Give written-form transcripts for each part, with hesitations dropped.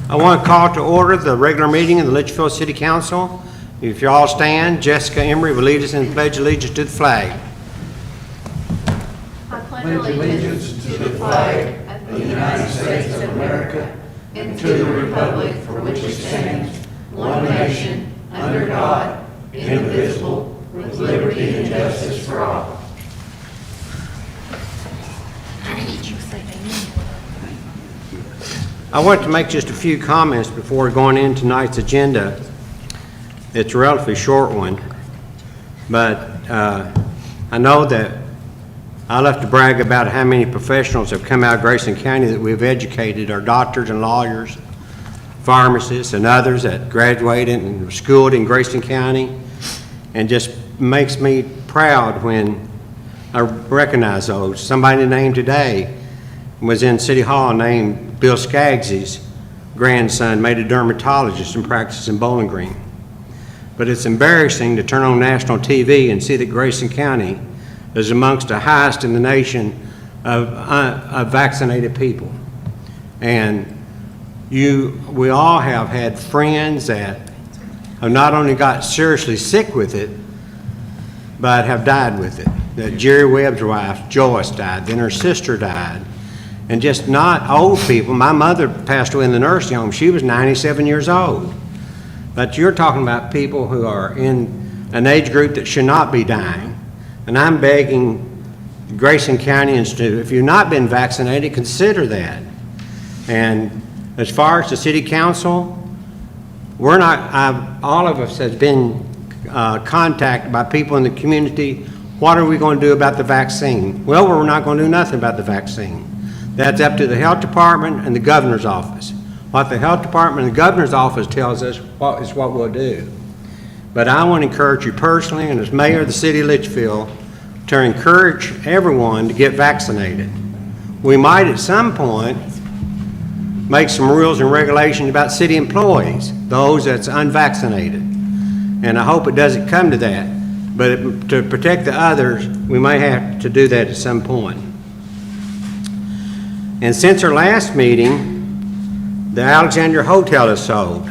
I want to call to order the regular meeting of the Leitchfield City Council. If you all stand, Jessica Emery will lead us in the Pledge of Allegiance to the flag. I pledge allegiance to the flag of the United States of America and to the republic for which it stands, one nation, under God, indivisible, with liberty and justice for all. I want to make just a few comments before going into tonight's agenda. It's a relatively short one, but I know that I love to brag about how many professionals have come out of Grayson County that we've educated, our doctors and lawyers, pharmacists and others that graduated and were schooled in Grayson County, and just makes me proud when I recognize those. Somebody named today was in City Hall named Bill Skaggs's grandson, made a dermatologist and practices in Bowling Green. But it's embarrassing to turn on national TV and see that Grayson County is amongst the highest in the nation of vaccinated people. And we all have had friends that have not only got seriously sick with it, but have died with it. That Jerry Webb's wife, Joyce, died, then her sister died. And just not old people. My mother passed away in the nursing home. She was 97 years old. But you're talking about people who are in an age group that should not be dying. And I'm begging Grayson Countyans to, if you've not been vaccinated, consider that. And as far as the city council, we're not, all of us has been contacted by people in the community. What are we going to do about the vaccine? Well, we're not going to do nothing about the vaccine. That's up to the health department and the governor's office. What the health department and the governor's office tells us is what we'll do. But I want to encourage you personally, and as mayor of the city of Leitchfield, to encourage everyone to get vaccinated. We might at some point make some rules and regulations about city employees, those that's unvaccinated. And I hope it doesn't come to that. But to protect the others, we may have to do that at some point. And since our last meeting, the Alexandria Hotel is sold.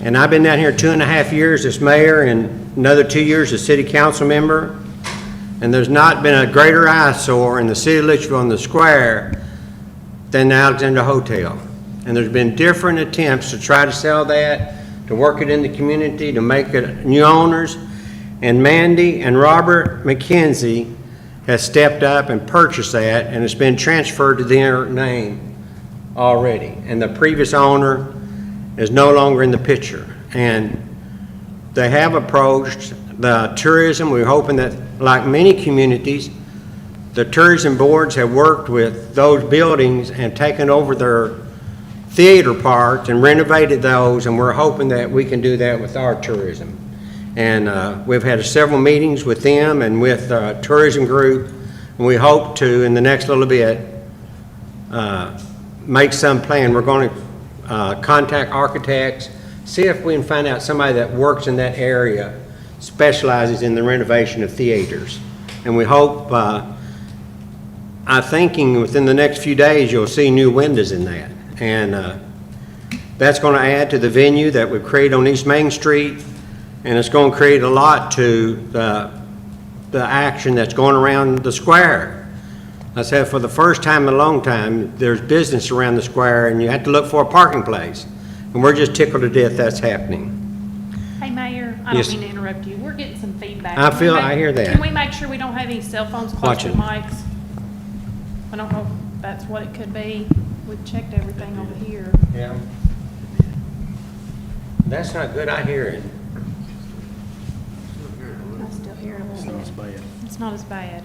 And I've been down here 2.5 years as mayor and another 2 years as city council member. And there's not been a greater eyesore in the city of Leitchfield on the square than the Alexandria Hotel. And there's been different attempts to try to sell that, to work it in the community, to make it new owners. And Mandy and Robert McKenzie has stepped up and purchased that, and it's been transferred to their name already. And the previous owner is no longer in the picture. And they have approached the tourism. We're hoping that, like many communities, the tourism boards have worked with those buildings and taken over their theater parks and renovated those, and we're hoping that we can do that with our tourism. And we've had several meetings with them and with the tourism group, and we hope to, in the next little bit, make some plan. We're going to contact architects, see if we can find out somebody that works in that area, specializes in the renovation of theaters. And we hope, I'm thinking within the next few days, you'll see new windows in that. And that's going to add to the venue that we've created on East Main Street. And it's going to create a lot to the action that's going around the square. I said for the first time in a long time, there's business around the square and you have to look for a parking place. And we're just tickled to death that's happening. Hey Mayor, I don't mean to interrupt you. We're getting some feedback. I hear that. Can we make sure we don't have any cell phones close to Watching. mics? I don't know if that's what it could be. We've checked everything over here. Yeah. That's not good, I hear it. I still hear it a little bit. It's not as bad.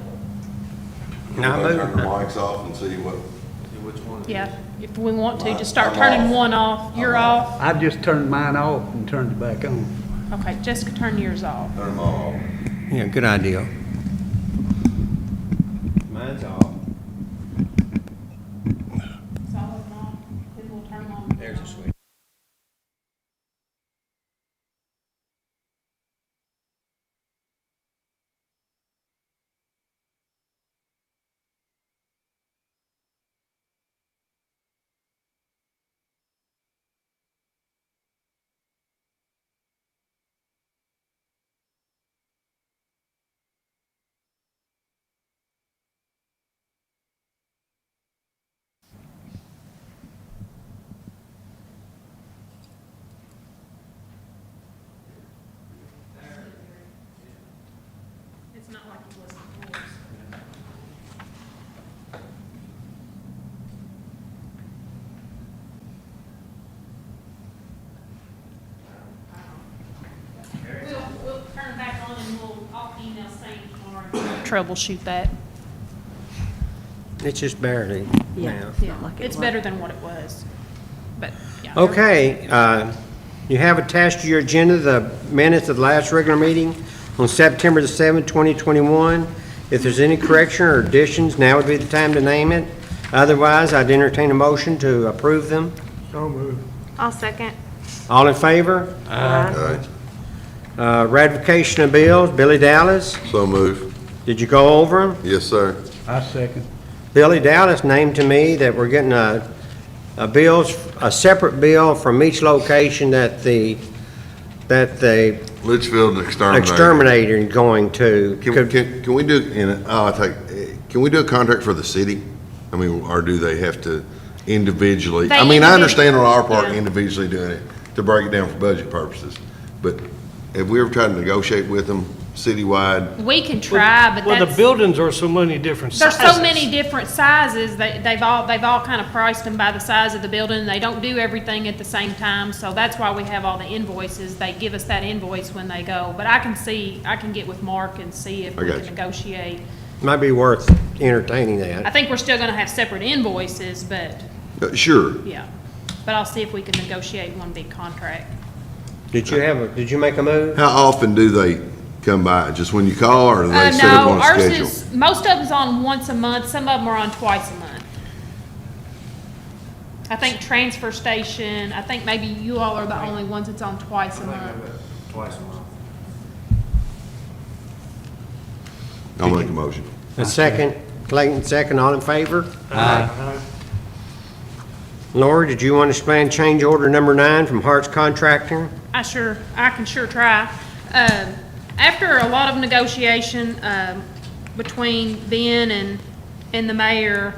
Now, Turn the mics off and see which one. Yeah, if we want to, just start turning one off. You're off. I've just turned mine off and turned it back on. Okay, Jessica, turn yours off. Turn them all off. Yeah, good idea. Mine's off. So then we'll turn them on. There's a switch. not like it was before. We'll turn it back on and I'll email Sam tomorrow and troubleshoot that. It's just barely now. Yeah, it's better than what it was, but, yeah. Okay, you have attached to your agenda the minutes of the last regular meeting on September the 7th, 2021. If there's any correction or additions, now would be the time to name it. Otherwise, I'd entertain a motion to approve them. I'll second. All in favor? Aye. Ratification of bills, Billy Dallas. So move. Did you go over them? Yes, sir. I second. Billy Dallas named to me that we're getting a separate bill from each location that the Leitchfield exterminator. exterminator is going to. Can we do, can we do a contract for the city? I mean, or do they have to individually? They I mean, I individ- understand on our part Yeah. individually doing it to break it down for budget purposes. But have we ever tried to negotiate with them citywide? We can try, but Well, the that's, buildings are so many different there's sizes. so many different sizes, they've all kind of priced them by the size of the building. They don't do everything at the same time, so that's why we have all the invoices. They give us that invoice when they go. But I can get with Mark and see if I we got can you. negotiate. Might be worth entertaining I that. think we're still gonna have separate invoices, but, Sure. yeah. But I'll see if we can negotiate one big contract. Did you make a move? How often do they come by? Just when you call, or do they set up No, on a ours schedule? is, most of them's on once a month, some of them are on twice a month. I think transfer station, I think maybe you all are the only ones that's on twice a month. Twice a month. I'll make a motion. A second, Clayton, second, all in favor? Laura, did you want to explain change order number 9 from Hart's Contracting? I can sure try. After a lot of negotiation, between Ben and the mayor,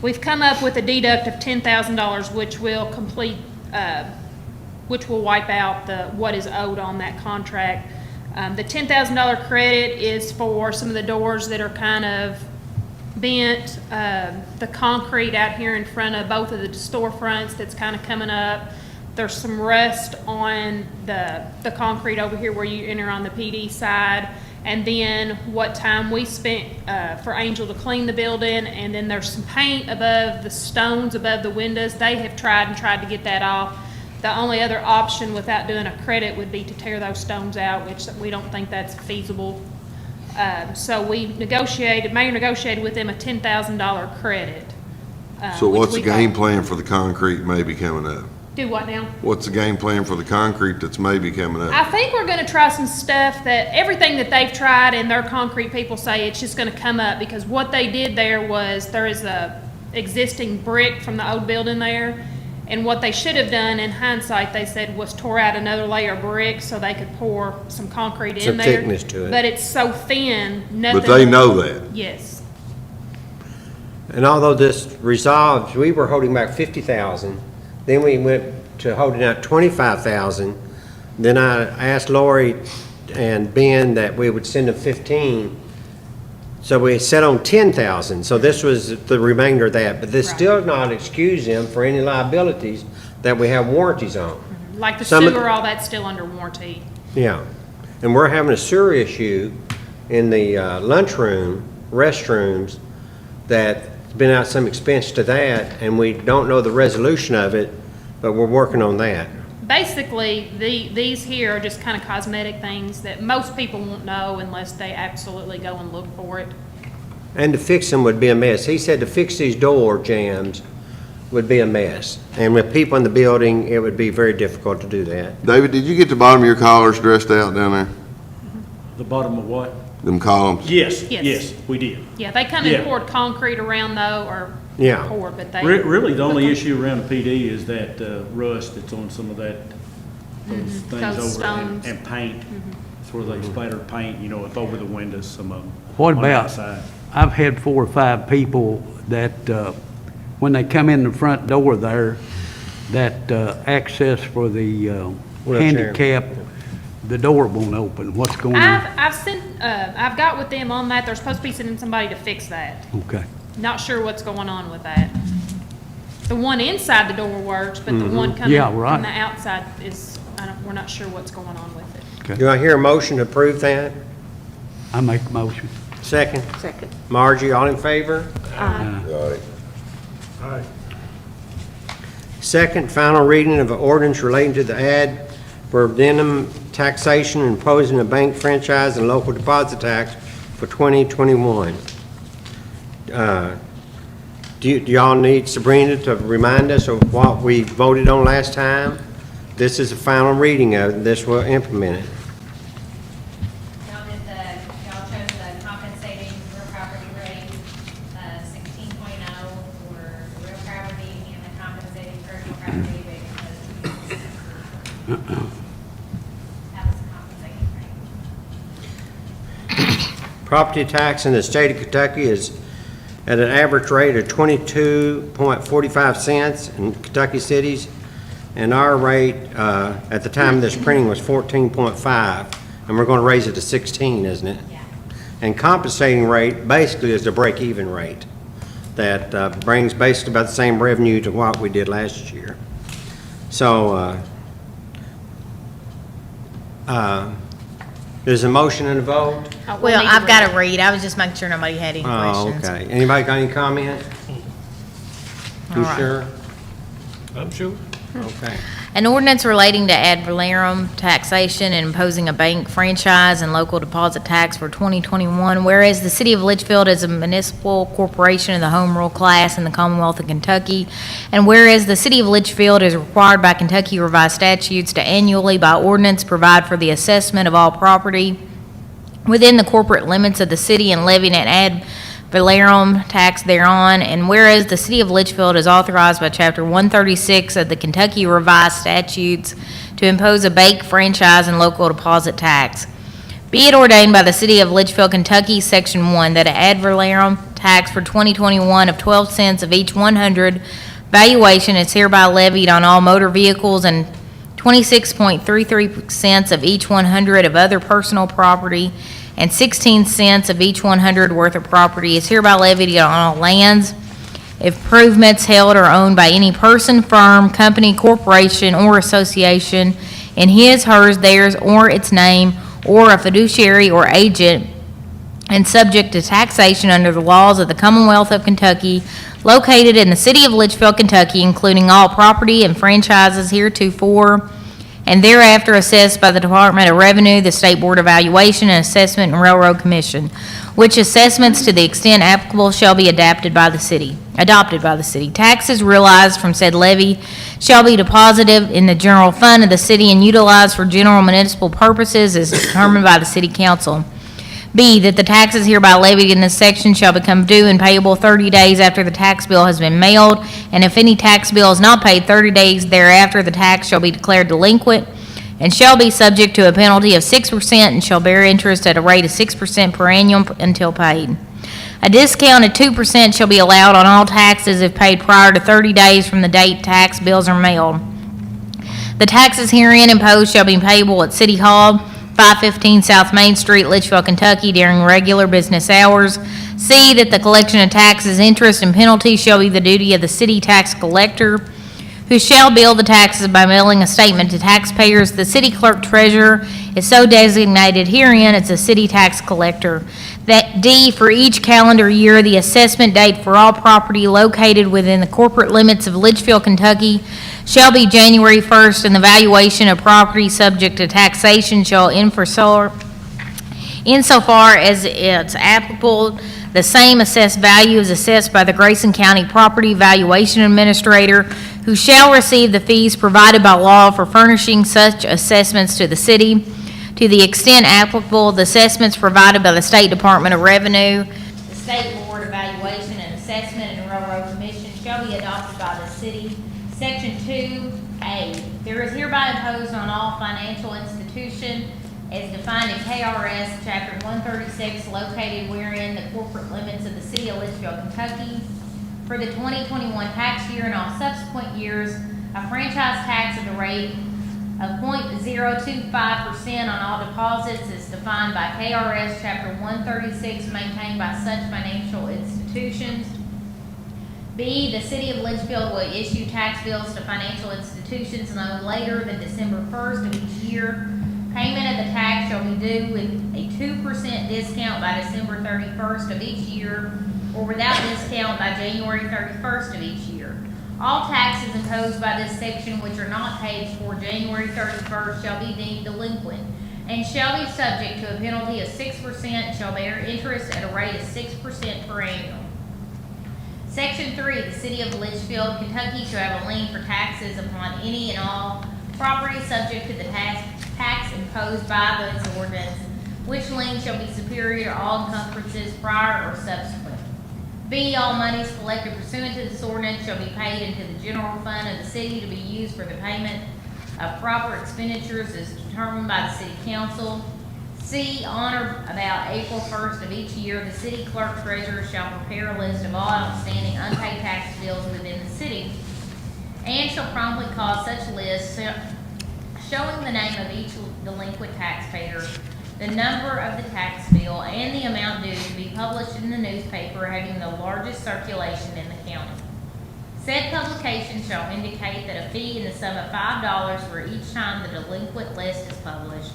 we've come up with a deduct of $10,000, which will which will wipe out what is owed on that contract. The $10,000 credit is for some of the doors that are kind of bent, the concrete out here in front of both of the storefronts that's kind of coming up. There's some rust on the concrete over here where you enter on the PD side. And then what time we spent for Angel to clean the building. And then there's some paint above the stones, above the windows. They have tried to get that off. The only other option without doing a credit would be to tear those stones out, which we don't think that's feasible. So mayor negotiated with them a $10,000 credit. So which what's we the game thought- plan for the concrete maybe coming up? Do what now? What's the game plan for the concrete that's maybe coming up? I think we're gonna try some stuff that, everything that they've tried and their concrete people say it's just gonna come up, because what they did there was, there is a existing brick from the old building there, and what they should have done in hindsight, they said, was tore out another layer of brick so they could pour some concrete in Some there. thickness to it. But it's so thin, nothing. But they know that. Yes. And although this resolved, we were holding back 50,000, then we went to holding out 25,000. Then I asked Lori and Ben that we would send them 15. So we set on 10,000. So this was the remainder of that, but this Right. still not excuse them for any liabilities that we have warranties on. Like the Some of- sewer, all that's still under warranty. Yeah, and we're having a sewer issue in the lunchroom, restrooms, that's been out some expense to that, and we don't know the resolution of it, but we're working on that. Basically, these here are just kind of cosmetic things that most people won't know unless they absolutely go and look for it. And to fix them would be a mess. He said to fix these door jams would be a mess. And with people in the building, it would be very difficult to do that. David, did you get the bottom of your collars dressed out down there? The bottom of what? Them columns? Yes, Yes. yes, we did. Yeah, they come Yeah. and poured concrete around though, or Yeah. poured, but they. Really, the only issue around the PD is that rust that's on some of that, those things Those over, and stones. and paint. It's where they splattered paint, up over the windows, some of them. What on the about, outside. I've had 4 or 5 people that, when they come in the front door there, that access for the Wheelchair. handicap, the door won't open. What's going on? I've got with them on that. They're supposed to be sending somebody to fix that. Okay. Not sure what's going on with that. The one inside the door works, but the one coming Yeah, right. from the outside is, we're not sure what's going on with it. Okay. Do I hear a motion to approve that? I make a motion. Second? Second. Margie, all in favor? Aye. Second, final reading of an ordinance relating to the ad valorem taxation and imposing a bank franchise and local deposit tax for 2021. Do y'all need Sabrina to remind us of what we voted on last time? This is the final reading of it. This will implement it. Y'all chose the compensating real property rate, 16.0 for real property and the compensating personal property rate because that was the compensating rate. Property tax in the state of Kentucky is at an average rate of 22.45 cents in Kentucky cities, and our rate at the time of this printing was 14.5, and we're going to raise it to 16, isn't it? Yeah. And compensating rate basically is the break-even rate that brings basically about the same revenue to what we did last year. So there's a motion and a vote? We'll Well, need to I've got read to read. I was just making sure nobody had any Oh, questions. okay. Anybody got any comment? You All right. sure? I'm sure. Okay. An ordinance relating to ad valorem taxation and imposing a bank franchise and local deposit tax for 2021, whereas the city of Leitchfield is a municipal corporation of the home rule class in the Commonwealth of Kentucky, and whereas the city of Leitchfield is required by Kentucky revised statutes to annually by ordinance provide for the assessment of all property within the corporate limits of the city and levying an ad valorem tax thereon, and whereas the city of Leitchfield is authorized by Chapter 136 of the Kentucky Revised Statutes to impose a bank franchise and local deposit tax. Be it ordained by the city of Leitchfield, Kentucky, Section 1, that an ad valorem tax for 2021 of 12 cents of each 100 valuation is hereby levied on all motor vehicles and 26.33 cents of each 100 of other personal property and 16 cents of each 100 worth of property is hereby levied on all lands, improvements held or owned by any person, firm, company, corporation, or association in his, hers, theirs, or its name, or a fiduciary or agent, and subject to taxation under the laws of the Commonwealth of Kentucky, located in the city of Leitchfield, Kentucky, including all property and franchises heretofore and thereafter assessed by the Department of Revenue, the State Board of Evaluation and Assessment, and Railroad Commission, which assessments, to the extent applicable, shall be adopted by the city. Taxes realized from said levy shall be deposited in the general fund of the city and utilized for general municipal purposes as determined by the city council. B, that the taxes hereby levied in this section shall become due and payable 30 days after the tax bill has been mailed, and if any tax bill is not paid 30 days thereafter, the tax shall be declared delinquent and shall be subject to a penalty of 6% and shall bear interest at a rate of 6% per annum until paid. A discount of 2% shall be allowed on all taxes if paid prior to 30 days from the date tax bills are mailed. The taxes herein imposed shall be payable at City Hall, 515 South Main Street, Leitchfield, Kentucky, during regular business hours. C, that the collection of taxes, interest, and penalties shall be the duty of the city tax collector, who shall bill the taxes by mailing a statement to taxpayers. The city clerk treasurer is so designated herein as the city tax collector. That D, for each calendar year, the assessment date for all property located within the corporate limits of Leitchfield, Kentucky, shall be January 1st, and the valuation of property subject to taxation shall insofar as it's applicable, the same assessed value is assessed by the Grayson County Property Valuation Administrator, who shall receive the fees provided by law for furnishing such assessments to the city. To the extent applicable, the assessments provided by the State Department of Revenue, the State Board of Evaluation and Assessment, and Railroad Commission shall be adopted by the city. Section 2A, there is hereby imposed on all financial institution as defined in KRS Chapter 136, located wherein the corporate limits of the city of Leitchfield, Kentucky, for the 2021 tax year and all subsequent years, a franchise tax at the rate of 0.025% on all deposits is defined by KRS Chapter 136 maintained by such financial institutions. B, the city of Leitchfield will issue tax bills to financial institutions no later than December 1st of each year. Payment of the tax shall be due with a 2% discount by December 31st of each year, or without discount by January 31st of each year. All taxes imposed by this section which are not paid before January 31st shall be deemed delinquent, and shall be subject to a penalty of 6%, and shall bear interest at a rate of 6% per annum. Section 3, the city of Leitchfield, Kentucky shall have a lien for taxes upon any and all property subject to the tax imposed by this ordinance, which lien shall be superior to all encumbrances prior or subsequent. B, all monies collected pursuant to this ordinance shall be paid into the general fund of the city to be used for the payment of proper expenditures as determined by the city council. C, on or about April 1st of each year, the city clerk treasurer shall prepare a list of all outstanding unpaid tax bills within the city, and shall promptly cause such list showing the name of each delinquent taxpayer, the number of the tax bill, and the amount due to be published in the newspaper having the largest circulation in the county. Said publication shall indicate that a fee in the sum of $5 for each time the delinquent list is published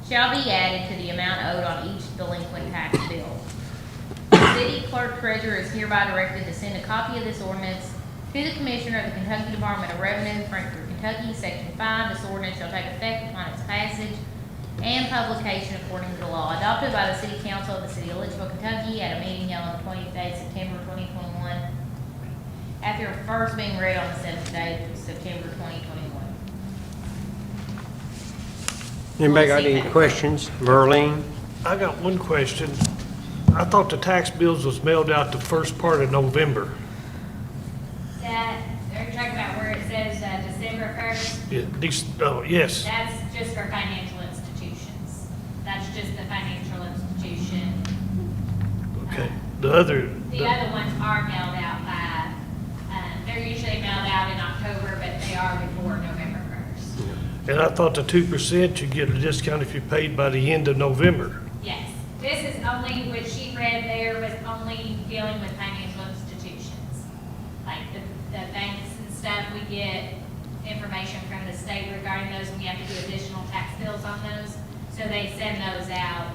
shall be added to the amount owed on each delinquent tax bill. The city clerk treasurer is hereby directed to send a copy of this ordinance to the Commissioner of the Kentucky Department of Revenue, Frankfort, Kentucky. Section 5, this ordinance shall take effect upon its passage and publication according to the law, adopted by the City Council of the City of Leitchfield, Kentucky, at a meeting held on the 20th day of September 2021, after first being read on the 7th day of September 2021. Anybody got any questions? Verlene? I got one question. I thought the tax bills was mailed out the first part of November. That, are you talking about where it says December 1st? Yes. That's just for financial institutions. That's just the financial institution. Okay. The other ones are mailed out by, they're usually mailed out in October, but they are before November 1st. and I thought the 2% you get a discount if you paid by the end of November. Yes, this is only, what she read there was only dealing with financial institutions. Like the banks and stuff, we get information from the state regarding those, and we have to do additional tax bills on those. So they send those out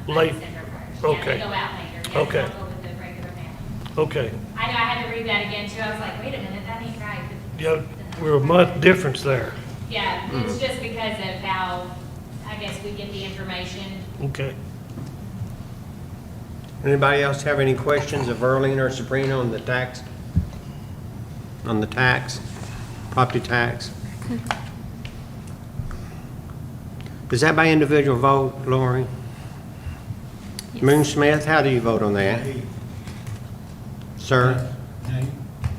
by Late. December 1st. Okay. Yeah, they go out later. Yes, Okay. they'll go with the regular mail. Okay. I know, I had to read that again too. I was like, wait a minute, that ain't right. Yeah, we're a month difference there. Yeah, it's just because of how, I guess, we get the information. Okay. Anybody else have any questions of Verlene or Sabrina on the tax? On the tax, property tax? Is that by individual vote, Lori? Moon Smith, how do you vote on that? Sir?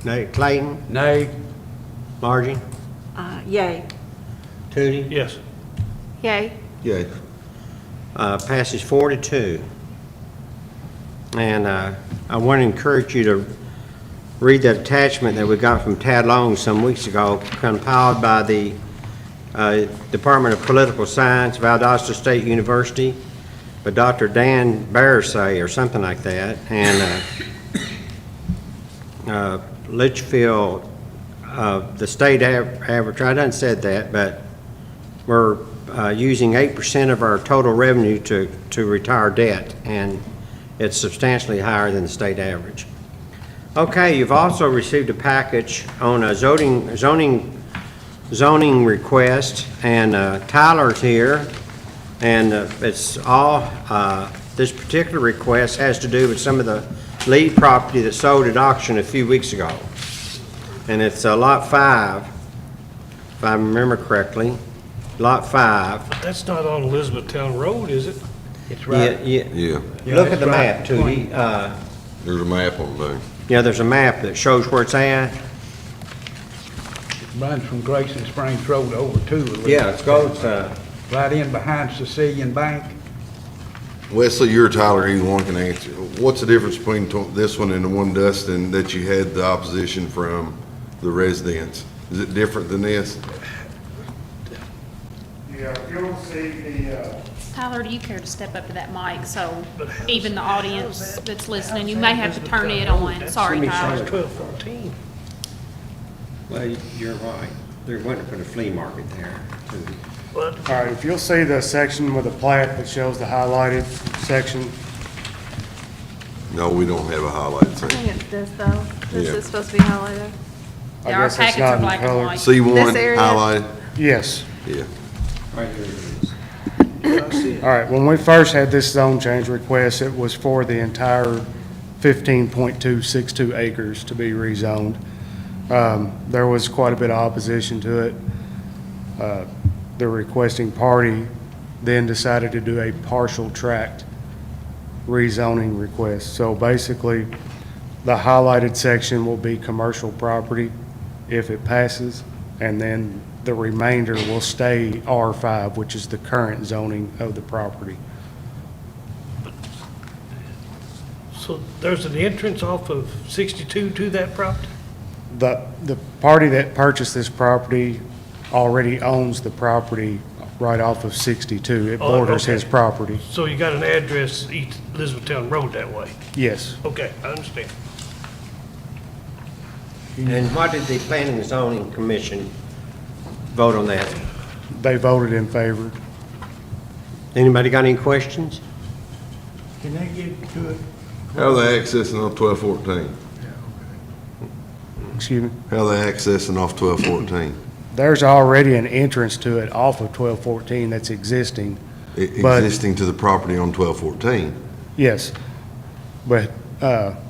Nay. Clayton? Nay. Margie? Yay. Tootie? Yes. Yay. Yeah. Passes 4-2. And I want to encourage you to read that attachment that we got from Tad Long some weeks ago, compiled by the Department of Political Science, Valdosta State University, by Dr. Dan Barisay or something like that, and Leitchfield, the state average, I done said that, but we're using 8% of our total revenue to retire debt, and it's substantially higher than the state average. Okay, you've also received a package on a zoning request, and Tyler's here, and it's all, this particular request has to do with some of the lead property that sold at auction a few weeks ago. And it's Lot 5, if I remember correctly, Lot 5. But that's not on Elizabethtown Road, is it? It's right. Yeah. Look at the map, Tootie. There's a map on there. Yeah, there's a map that shows where it's at. It runs from Grayson Springs Road over to Elizabeth. Yeah, it goes, Right in behind Sicilian Bank. Wesley, you're Tyler, either one can answer. What's the difference between this one and the one, Dustin, that you had the opposition from the residents? Is it different than this? Yeah, if you'll see the, Tyler, do you care to step up to that mic so But how's- even the audience how's that- that's listening, how's you that may have to Elizabeth turn it Town Road? on. That's Sorry, Jimmy Tyler. Sanders. 1214. Well, you're right. They're going to put a flea market there, too. But all right, if you'll see the section with the plat that shows the highlighted section, No, we don't have a highlight I section. think it's this though. This Yeah. is supposed to be highlighted. I Yeah, our guess it's packets not are in black and color. white. C1 This area? highlighted? Yes. Yeah. Right here it is. I see it. All right, when we first had this zone change request, it was for the entire 15.262 acres to be rezoned. There was quite a bit of opposition to it. The requesting party then decided to do a partial tract rezoning request. So basically, the highlighted section will be commercial property if it passes, and then the remainder will stay R5, which is the current zoning of the property. So there's an entrance off of 62 to that property? The party that purchased this property already owns the property right off of 62. It Oh, borders his okay. property. So you got an address, East Elizabethtown Road that way? Yes. Okay, I understand. And what did the Planning and Zoning Commission vote on that? They voted in favor. Anybody got any questions? Can they get to it? How are they accessing off 1214? Excuse me. How are they accessing off 1214? There's already an entrance to it off of 1214 that's existing. But- Existing to the property on 1214? Yes. But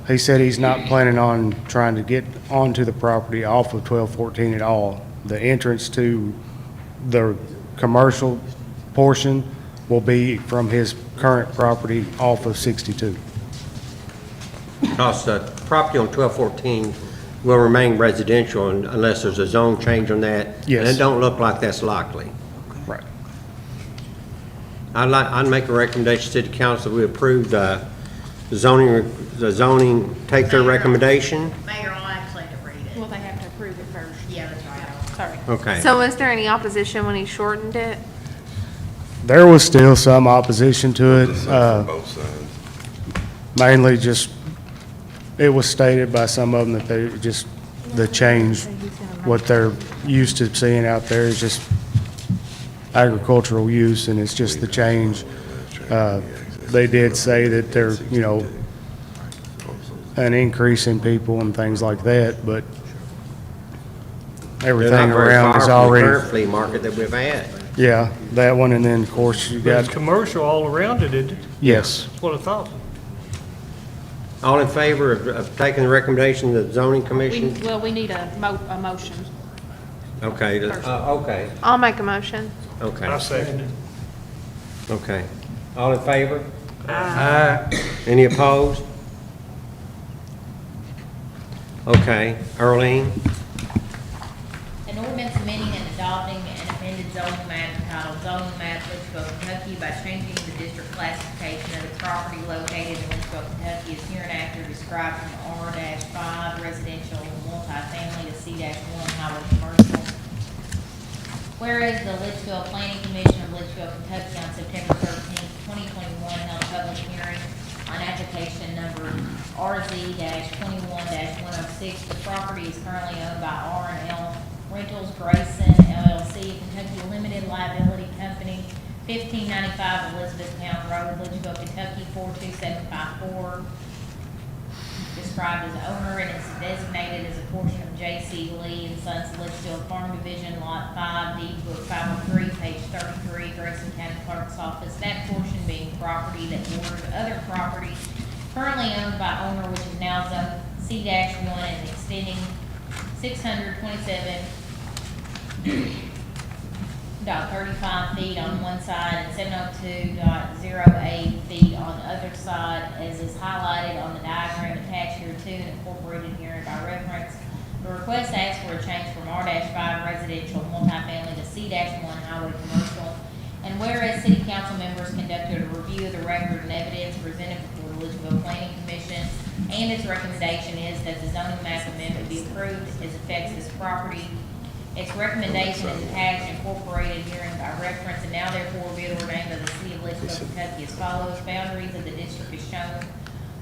he said he's not planning on trying to get onto the property off of 1214 at all. The entrance to the commercial portion will be from his current property off of 62. Because the property on 1214 will remain residential unless there's a zone change on that. Yes. And it don't look like that's likely. Right. I'd make a recommendation to the council, we approve the zoning, take their recommendation. Mayor, I'll actually have to read it. Well, they have to approve it first. Yeah, that's right. Sorry. Okay. So was there any opposition when he shortened it? There was still some opposition to it. From both sides. Mainly just, it was stated by some of them that they just, the change, what they're used to seeing out there is just agricultural use, and it's just the change. They did say that there's, an increase in people and things like that, but They're everything not very around far is from the already, current flea market that we've had. yeah, that one, and then, of course, you But it's got, commercial all around it, isn't it? yes. That's what I thought. All in favor of taking the recommendation of the zoning commission? We need a motion. Okay, okay, I'll make a motion. I okay, second it. okay. All in favor? Any opposed? Okay, Earlene? An ordinance amending and adopting an amended zoning map entitled zoning map Leitchfield, Kentucky by changing the district classification of the property located in Leitchfield, Kentucky as hereinafter described from R-5 residential multifamily to C-1 highway commercial. Whereas the Leitchfield Planning Commission of Leitchfield, Kentucky on September 13th, 2021 held a public hearing on application number RZ-21-106. The property is currently owned by R&L Rentals Grayson LLC, a Kentucky Limited Liability Company, 1595 Elizabethtown Road, Leitchfield, Kentucky 42754. Described as owner and is designated as a portion of J.C. Lee and Sons Litchfield Farm Division, Lot 5, deed book 503, page 33, Grayson County Clerk's Office. That portion being property that borders other property currently owned by owner, which is now zoned C-1 and extending 627.35 feet on one side and 702.08 feet on the other side, as is highlighted on the diagram attached here to and incorporated here by reference. The request asks for a change from R-5 residential multifamily to C-1 highway commercial. And whereas city council members conducted a review of the record and evidence presented before the Leitchfield Planning Commission, and its recommendation is that the zoning map amendment be approved as affects this property. Its recommendation is attached and incorporated herein by reference, and now therefore be it ordained by the city of Leitchfield, Kentucky as follows. Boundaries of the district is shown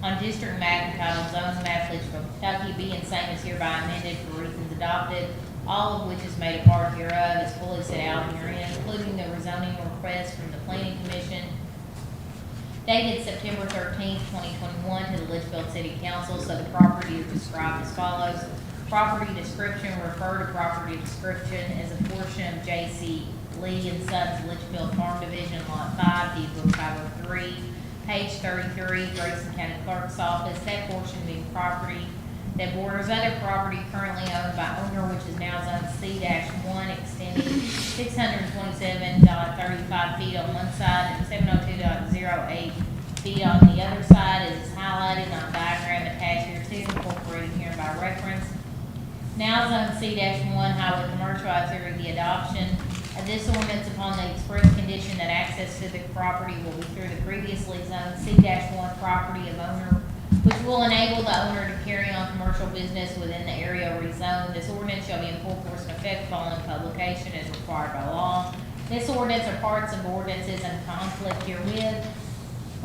on district map entitled Zones Map Leitchfield, Kentucky, being same as hereby amended for reasons adopted, all of which is made a part hereof, is fully set out herein, including the rezoning request from the planning commission dated September 13th, 2021 to the Litchfield City Council. So the property is described as follows. Property description, refer to property description as a portion of J.C. Lee and Sons Litchfield Farm Division, Lot 5, deed book 503, page 33, Grayson County Clerk's Office. That portion being property that borders other property currently owned by owner, which is now zone C-1, extending 627.35 feet on one side and 702.08 feet on the other side, as is highlighted on diagram attached here to, incorporated here by reference. Now zone C-1, highway commercial, I carry the adoption of this ordinance upon the express condition that access to the property will be through the previously zoned C-1 property of owner, which will enable the owner to carry on commercial business within the area rezoned. This ordinance shall be in full force and effect following publication as required by law. This ordinance or parts of ordinances in conflict herewith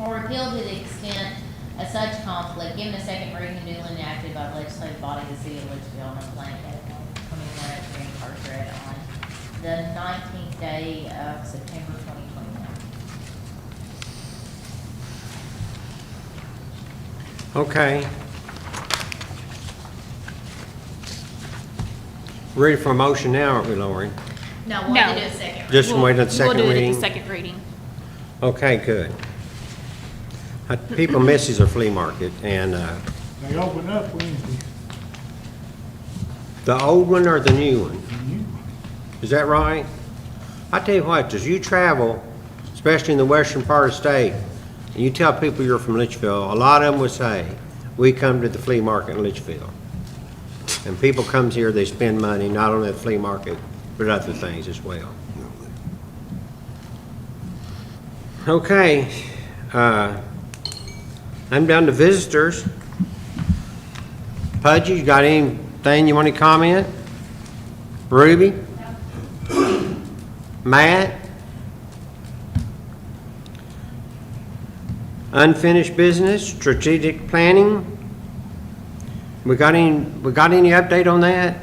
or repealed to the extent of such conflict, given a second reading and duly enacted by the legislative body of the city of Leitchfield on plan dated 21 and first read on the 19th day of September 2021. Okay. Ready for a motion now, aren't we, Lori? No, we'll have to do a second. Just wait at the second We'll do it at reading? the second reading. Okay, good. People misses our flea market, and They open up Wednesday. the old one or the new one? Is that right? I tell you what, as you travel, especially in the western part of the state, and you tell people you're from Litchfield, a lot of them would say, we come to the flea market in Litchfield. And people comes here, they spend money, not only at the flea market, but other things as well. Okay, I'm down to visitors. Pudgy, you got anything you want to comment? Ruby? Matt? Unfinished business, strategic planning? We got any update on that,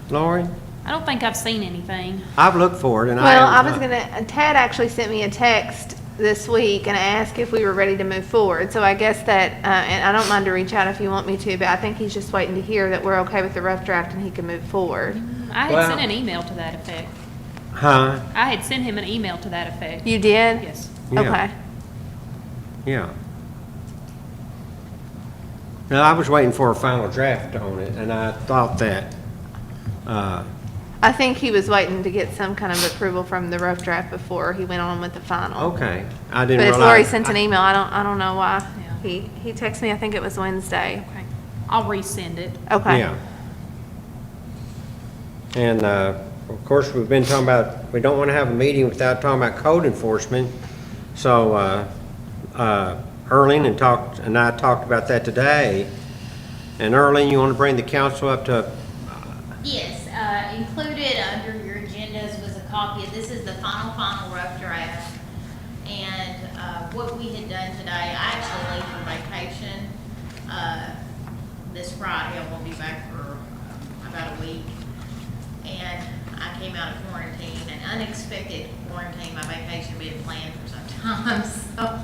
Lori? I don't think I've seen anything. I've looked for it and Well, I haven't- was Tad actually sent me a text this week and asked if we were ready to move forward. So I guess that, and I don't mind to reach out if you want me to, but I think he's just waiting to hear that we're okay with the rough draft and he can move forward. I had Well- sent an email to that effect. Huh? I had sent him an email to that effect. You did? Yes. Yeah. Okay. Yeah. Now, I was waiting for a final draft on it, and I thought that, I think he was waiting to get some kind of approval from the rough draft before he went on with the final. okay, I But didn't if realize. Lori sent an email, I don't know why. Yeah. He texted me, I think it was Wednesday. Okay. I'll resend it. Okay. Yeah. And, of course, we've been talking about, we don't want to have a meeting without talking about code enforcement. So, Erling and I talked about that today. And Erling, you want to bring the council up to, Yes, included under your agendas was a copy of, this is the final rough draft. And what we had done today, I actually leave for vacation this Friday. I won't be back for about a week. And I came out of quarantine, an unexpected quarantine. My vacation had been planned for some time, so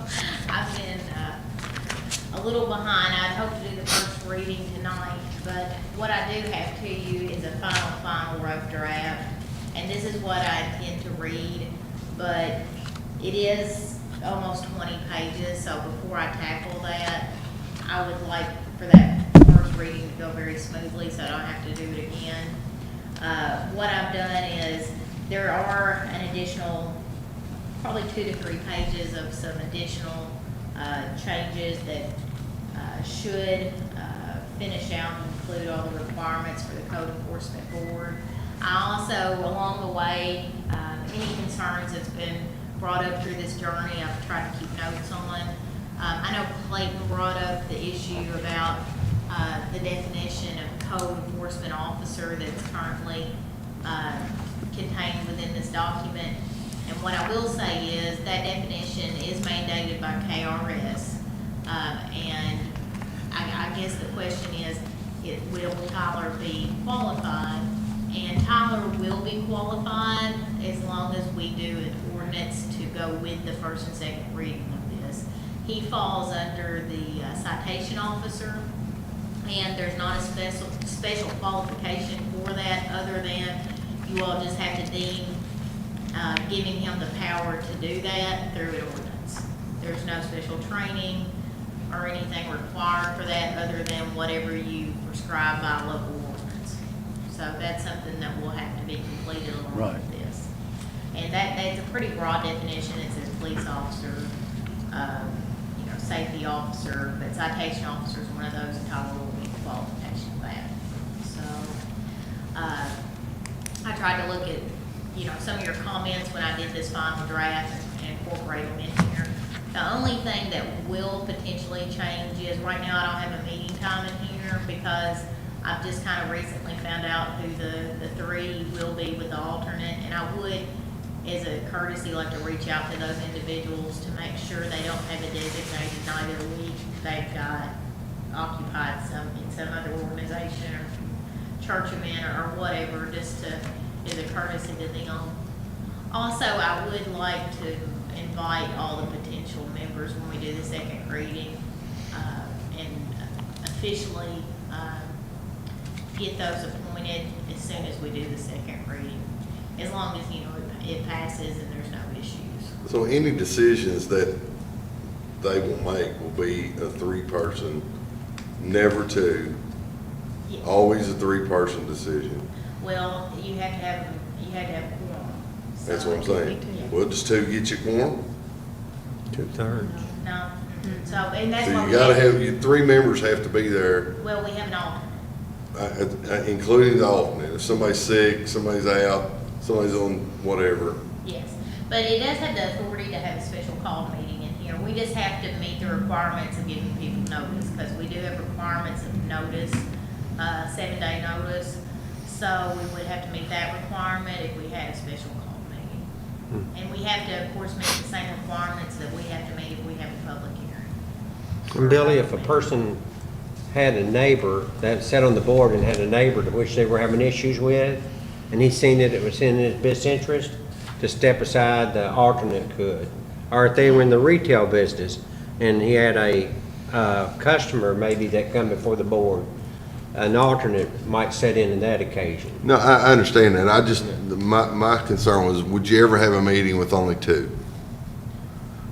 I've been a little behind. I'd hoped to do the first reading tonight, but what I do have to you is a final rough draft. And this is what I intend to read, but it is almost 20 pages, so before I tackle that, I would like for that first reading to go very smoothly so I don't have to do it again. What I've done is there are an additional, probably 2 to 3 pages of some additional changes that should finish out and include all the requirements for the Code Enforcement Board. I also, along the way, any concerns that's been brought up through this journey, I've tried to keep notes on. I know Clayton brought up the issue about the definition of code enforcement officer that's currently contained within this document. And what I will say is that definition is mandated by KRS. And I guess the question is, will Tyler be qualified? And Tyler will be qualified as long as we do an ordinance to go with the first and second reading of this. He falls under the citation officer, and there's not a special qualification for that other than you all just have to deem giving him the power to do that through an ordinance. There's no special training or anything required for that other than whatever you prescribe by local ordinance. So that's something that will have to be completed along with this. And that's a pretty broad definition. It says police officer, safety officer, but citation officer is one of those, and Tyler will meet the qualification of that. So, I tried to look at, some of your comments when I did this final draft and incorporate them in here. The only thing that will potentially change is, right now I don't have a meeting time in here because I've just kind of recently found out who the three will be with the alternate, and I would, as a courtesy, like to reach out to those individuals to make sure they don't have a designated night of the week they've got occupied in some other organization or church event or whatever, just to, as a courtesy to them. Also, I would like to invite all the potential members when we do the second reading, and officially get those appointed as soon as we do the second reading, as long as, it passes and there's no issues. So any decisions that they will make will be a three-person, never two, Yes. always a three-person decision. Well, you have to have quorum. That's So what I'm saying. yeah. Well, does two get you quorum? 2/3. No, so, and that's So why you we gotta have, have, your three members have to be there, well, we have an alternate. including the alternate. If somebody's sick, somebody's out, somebody's on whatever. Yes, but it does have the authority to have a special call meeting in here. We just have to meet the requirements of giving people notice, because we do have requirements of notice, 7-day notice. So we would have to meet that requirement if we had a special call meeting. And we have to, of course, meet the same requirements that we have to meet if we have a public hearing. And Billy, if a person had a neighbor that sat on the board and had a neighbor to which they were having issues with, and he seen that it was in his best interest to step aside, the alternate could. Or if they were in the retail business and he had a customer maybe that come before the board, an alternate might set in that occasion. No, I understand that. I just, my concern was, would you ever have a meeting with only two?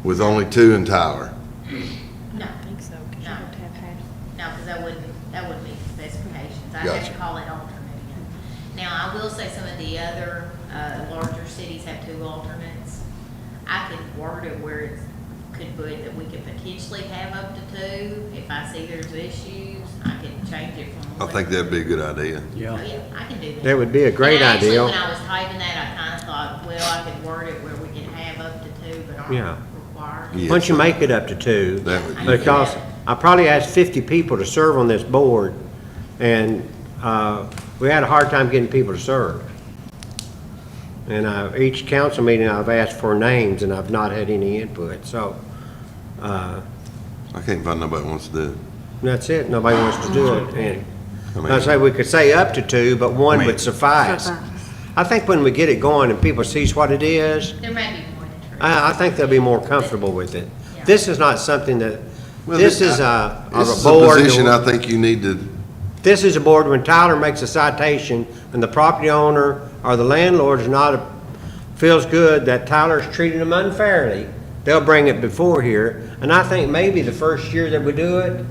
With only two and Tyler? No, I think so, because you No. have to have half. no, because that wouldn't meet the specifications. I have Gotcha. to call it alternate in. Now, I will say some of the other, larger cities have 2 alternates. I could word it where it could put that we could potentially have up to 2. If I see there's issues, I can change it from I 1. think that'd be a good idea. Oh, Yeah. yeah, I can do that. That would be a great And actually, idea. when I was typing that, I kind of thought, well, I could word it where we can have up to 2, but Yeah. aren't required. Yeah. Once you make it up to 2, That would- because I probably asked 50 people to serve on this board, and we had a hard time getting people to serve. And each council meeting, I've asked for names, and I've not had any input, so I can't find nobody who wants to do it. that's it, nobody wants to do it. And I mean- I say we could say up to 2, but one I mean- would suffice. I think when we get it going and people sees what it is, There may be more than 3. I think they'll be more comfortable with it. This is not something that, Well, this is a This is a board. position I think you need to, This is a board when Tyler makes a citation and the property owner or the landlord is not, feels good that Tyler's treating them unfairly, they'll bring it before here. And I think maybe the first year that we do it,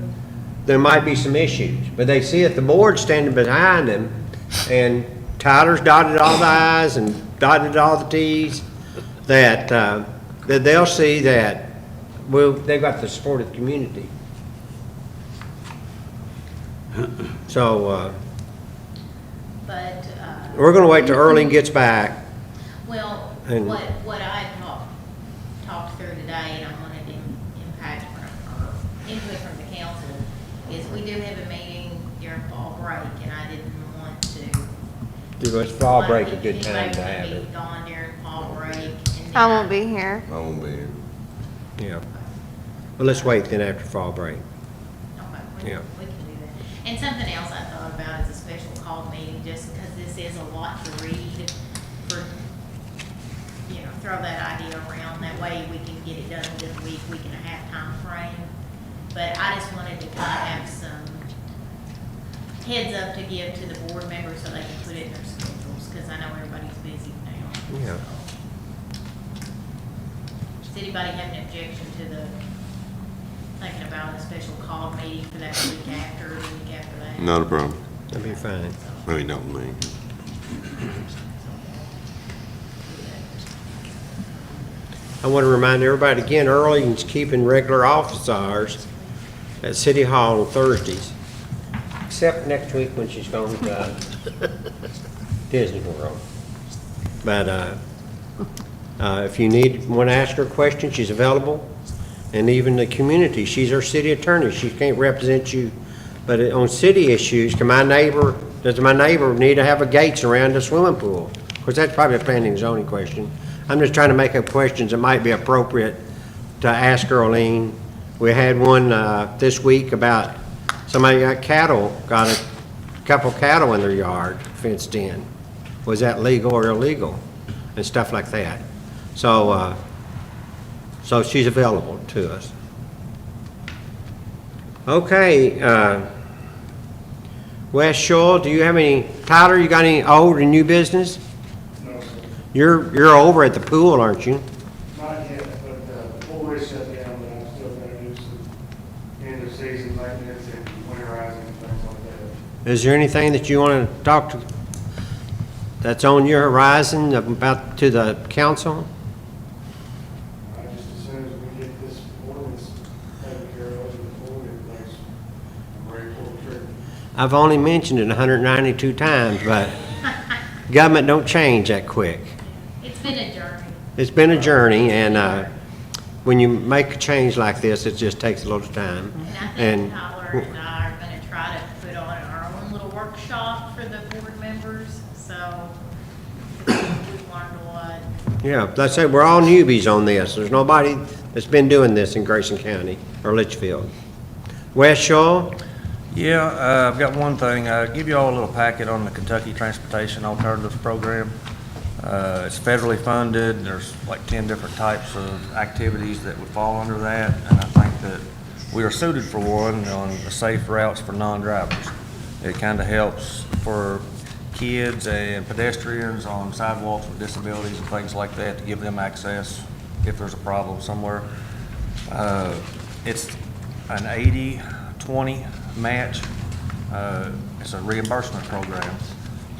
there might be some issues. But they see that the board's standing behind them and Tyler's dotted all the i's and dotted all the t's, that they'll see that, well, they've got the support of the community. So, But, we're gonna wait till Erling gets back. well, And- what I talked through today, and I wanted input from the council, is we do have a meeting during fall break, and I didn't want to Was fall break a good time to have it? Gone during fall break. and then I won't be here. I won't be here. Yeah. Well, let's wait then after fall break. Okay, Yeah. we can do that. And something else I thought about is a special call meeting, just because this is a lot to read for, throw that idea around. That way we can get it done within a week and a half time frame. But I just wanted to kind of have some heads up to give to the board members so they can put it in their schedules, because I know everybody's busy now. Yeah. Does anybody have an objection to the, thinking about a special call meeting for that week after, or the week after that? Not a problem. That'd be fine. I mean, not me. I want to remind everybody again, Earling's keeping regular office hours at City Hall on Thursdays, except next week when she's going to Disney World. But if you want to ask her a question, she's available. And even the community, she's our city attorney. She can't represent you. But on city issues, does my neighbor need to have a gates around the swimming pool? Of course, that's probably a planning and zoning question. I'm just trying to make up questions that might be appropriate to ask Earlene. We had one this week about somebody got a couple cattle in their yard fenced in. Was that legal or illegal? And stuff like that. So she's available to us. Okay, West Shore, do you have any, Tyler, you got any old or new business? No, sir. You're over at the pool, aren't you? Not yet, but the pool is shut down, but I'm still gonna do some end of season maintenance and winterizing and things like that. Is there anything that you want to talk to, that's on your horizon about to the council? Just as soon as we get this ordinance taken care of in the pool, everything's, I'm ready to pull the trigger. I've only mentioned it 192 times, but government don't change that quick. It's been a journey. It's been a journey, and when you make a change like this, it just takes a little time. And I think Tyler and I are gonna try to put on our own little workshop for the board members, so we've learned a lot. Yeah, let's say we're all newbies on this. There's nobody that's been doing this in Grayson County or Leitchfield. West Shore? Yeah, I've got one thing. I'll give you all a little packet on the Kentucky Transportation Alternatives Program. It's federally funded. There's like 10 different types of activities that would fall under that, and I think that we are suited for one on the safe routes for non-drivers. It kind of helps for kids and pedestrians on sidewalks with disabilities and things like that to give them access if there's a problem somewhere. It's an 80-20 match. It's a reimbursement program.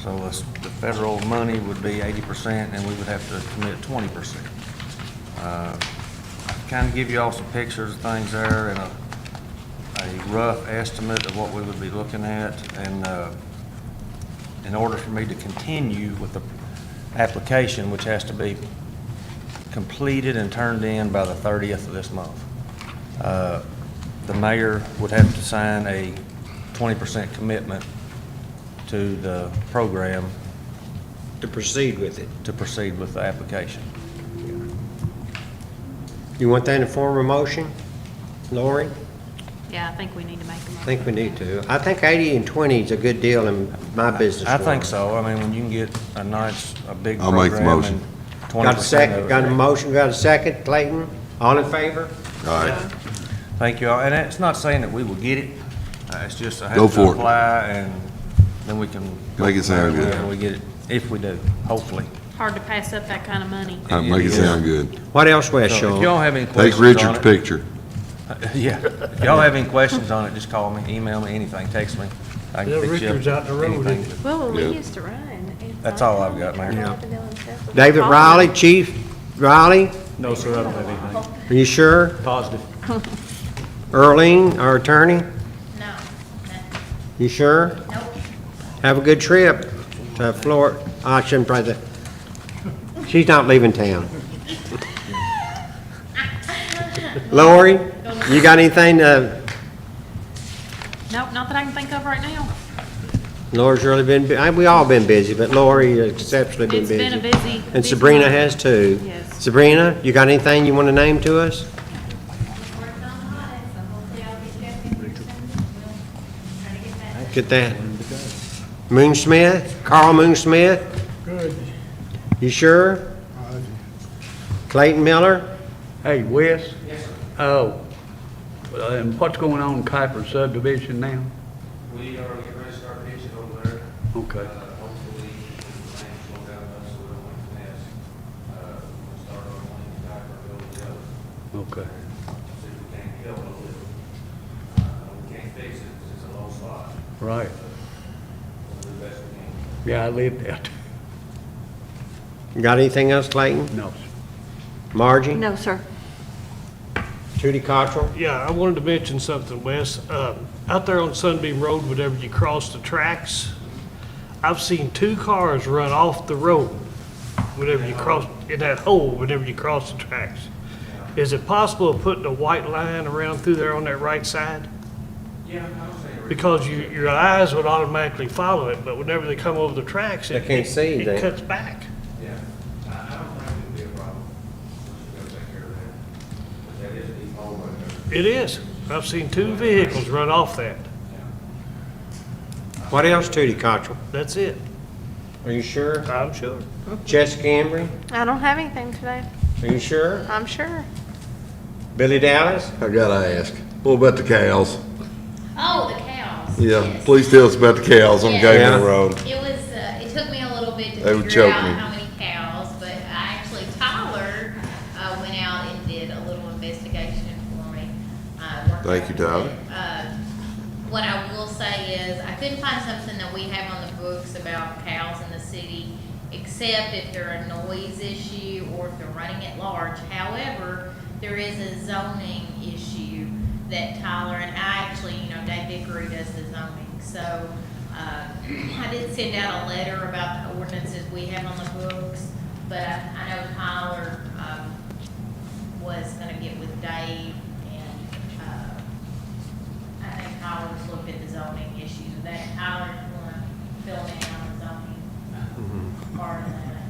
So the federal money would be 80% and we would have to commit 20%. Kind of give you all some pictures of things there and a rough estimate of what we would be looking at. And in order for me to continue with the application, which has to be completed and turned in by the 30th of this month, the mayor would have to sign a 20% commitment to the program To proceed with it. to proceed with the application. You want that in form of motion, Lori? Yeah, I think we need to make a I motion. think we need to. I think 80 and 20 is a good deal in my business I world. think so. I mean, when you can get a big I'll make the program motion. and 20% Got a second, of got a it. motion, got a second, Clayton? All in favor? All right, Thank you all. And it's not saying that we will get it. It's just I Go have to for it. apply and then we can. go Make it from there sound good. whenever we get it, if we do, hopefully. Hard to pass up that kind of money. make it Yeah. sound good. What else, West So if Shore? y'all have any questions Take on Richard's it- picture. Yeah, if y'all have any questions on it, just call me, email me, anything, text me. I can Yeah, fix you up Richard's out the road, anything. isn't he? Well, we Yeah. used to run. That's all I've got, Mayor. Yeah. David Riley, Chief Riley, No, sir, I don't have anything. are you sure? Positive. Earlene, our attorney, No, nothing. you sure? Nope. Have a good trip to Florida. I shouldn't probably say. She's not leaving town. Lori, you got anything to, Nope, not that I can think of right now. Laura's really been, we all been busy, but Lori exceptionally been It's busy. been a busy. And busy Sabrina month. has too. Yes. Sabrina, you got anything you want to name to us? Working on the audit, so hopefully I'll get you everything soon. We'll try to get that. Get that. Moonsmith, Carl Moonsmith? Good. You sure? Clayton Miller? Hey, Wes? Yes, sir. Oh, and what's going on in Kuiper subdivision now? We are getting ready to start pitching over there. Okay. Hopefully, the things will go down, so we don't want to mess. We'll start on one type or build the other. Okay. See if we can't kill it a little. We can't fix it, 'cause it's a low spot. Right. We'll do the best we can. Yeah, I lived there. Got anything else, Clayton? No. Margie? No, sir. Judy Cottrell? Yeah, I wanted to mention something, Wes. Out there on Sunbeam Road, whenever you cross the tracks, I've seen 2 cars run off the road whenever you cross, in that hole, whenever you cross the tracks. Is it possible of putting a white line around through there on that right side? Yeah, I don't say. Because your eyes would automatically follow it, but whenever they come over the tracks, They can't see it then. cuts back. Yeah, I don't think it'll be a problem. We'll just go take care of that. But that is a deep hole right there. It is. I've seen 2 vehicles run off that. What else, Judy Cottrell? That's it. Are you sure? I'm sure. Jessica Embry? I don't have anything today. Are you sure? I'm sure. Billy Dallas? I gotta ask, what about the cows? Oh, the cows. Yeah, Yes. please tell us about the cows on Yeah. Gabriel Yeah. Road. It was, it took me a little bit to They would figure choke out me. how many cows, but I actually, Tyler, went out and did a little investigation for me. Thank you, Tyler. What I will say is, I couldn't find something that we have on the books about cows in the city, except if they're a noise issue or if they're running at large. However, there is a zoning issue that Tyler and I actually, Dave Vickery does the zoning. So, I did send out a letter about the ordinances we have on the books, but I know Tyler, was gonna get with Dave and, I think Tyler just looked at the zoning issues of that. Tyler, if you wanna fill in on the zoning part of that.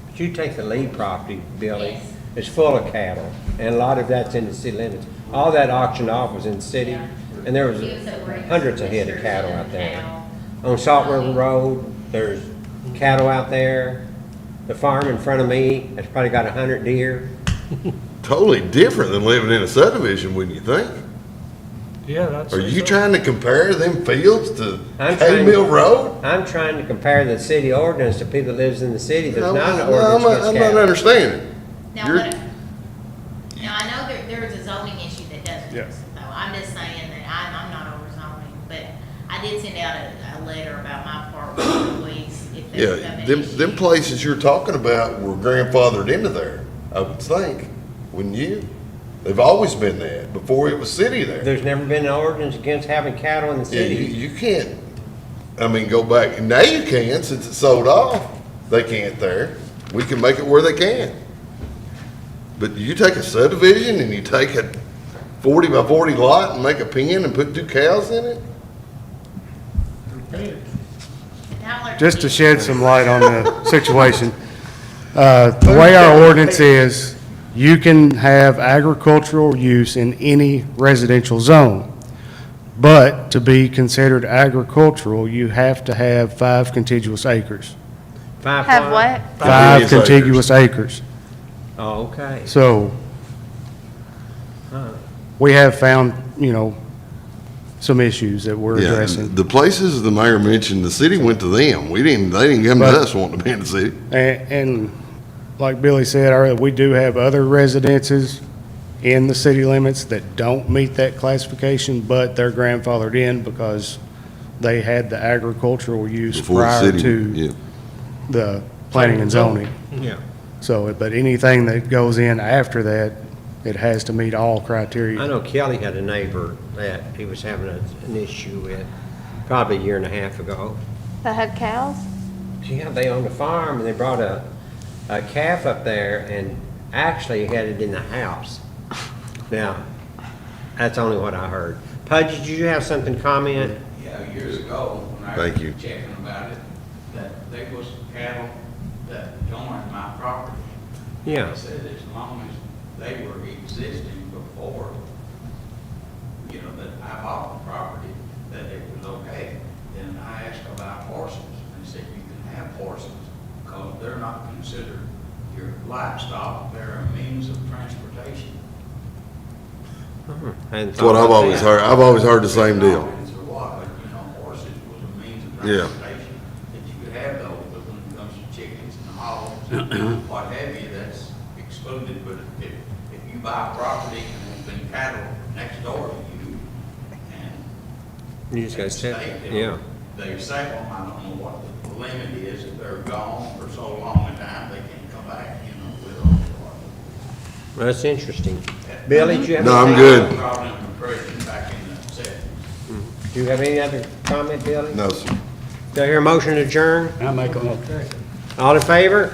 But you take the Lee property, Billy, Yes. it's full of cattle, and a lot of that's in the city limits. All that auctioned off was in the city, Yeah. and there was It was over in hundreds of head of cattle out there. Cattle. On Salt River Road, there's cattle out there. The farm in front of me has probably got 100 deer. Totally different than living in a subdivision, wouldn't you think? Yeah, that's. Are you trying to compare them fields to I'm Hay trying- Mill Road? I'm trying to compare the city ordinance to people that lives in the city. There's No, not an no, ordinance I'm against not cattle. understanding. Now, You're- now I know there is a zoning issue that does Yeah. this, though. I'm just saying that I'm not over zoning, but I did send out a letter about my part with the police if there's Yeah, an them issue. places you're talking about were grandfathered into there, I would think, wouldn't you? They've always been that, before it was city there. There's never been an ordinance against having cattle in the Yeah, city. you can't, go back, now you can, since it's sold off, they can't there. We can make it where they can. But you take a subdivision and you take a 40 by 40 lot and make a pen and put 2 cows in it? Tyler, Just to shed some light on the situation, the way our ordinance is, you can have agricultural use in any residential zone. But to be considered agricultural, you have to have 5 contiguous acres. Have what? 5 Contiguous contiguous acres. Oh, okay. So we have found, some issues that we're Yeah, addressing. the places the mayor mentioned, the city went to them. They didn't come to But- us wanting to be in the city. And like Billy said earlier, we do have other residences in the city limits that don't meet that classification, but they're grandfathered in because they had the agricultural use Before the prior city, to yeah. the planning and zoning. Yeah. So, but anything that goes in after that, it has to meet all I criteria. know Kelly had a neighbor that he was having an issue with probably a year and a half ago. That had cows? Yeah, they owned a farm and they brought a calf up there and actually had it in the house. Now, that's only what I heard. Pudge, did you have something to comment? Yeah, years ago, when I Thank was you. checking about it, that there was cattle that joined my property. Yeah. They said as long as they were existing before, you know, that I bought the property, that it was okay. Then I asked about horses, and they said you can have horses, because they're not considered your livestock, they're a means of transportation. That's what I've always heard. I've always heard the same deal. Dogs or what, but, you know, horses was a means of Yeah. transportation, that you could have those, but when it comes to chickens and hogs and what have you, that's excluded. But if you buy property and there's been cattle next door to you, and You just gotta set, state, yeah. they say, well, I don't know what the limit is, if they're gone for so long a time, they can't come back, you know, with them. Well, that's interesting. Billy, do you have? No, I'm anything? good. Problem with Christian back in the seventies. Do you have any other comment, Billy? No, sir. Do I hear a motion to adjourn? I make a motion. All in favor?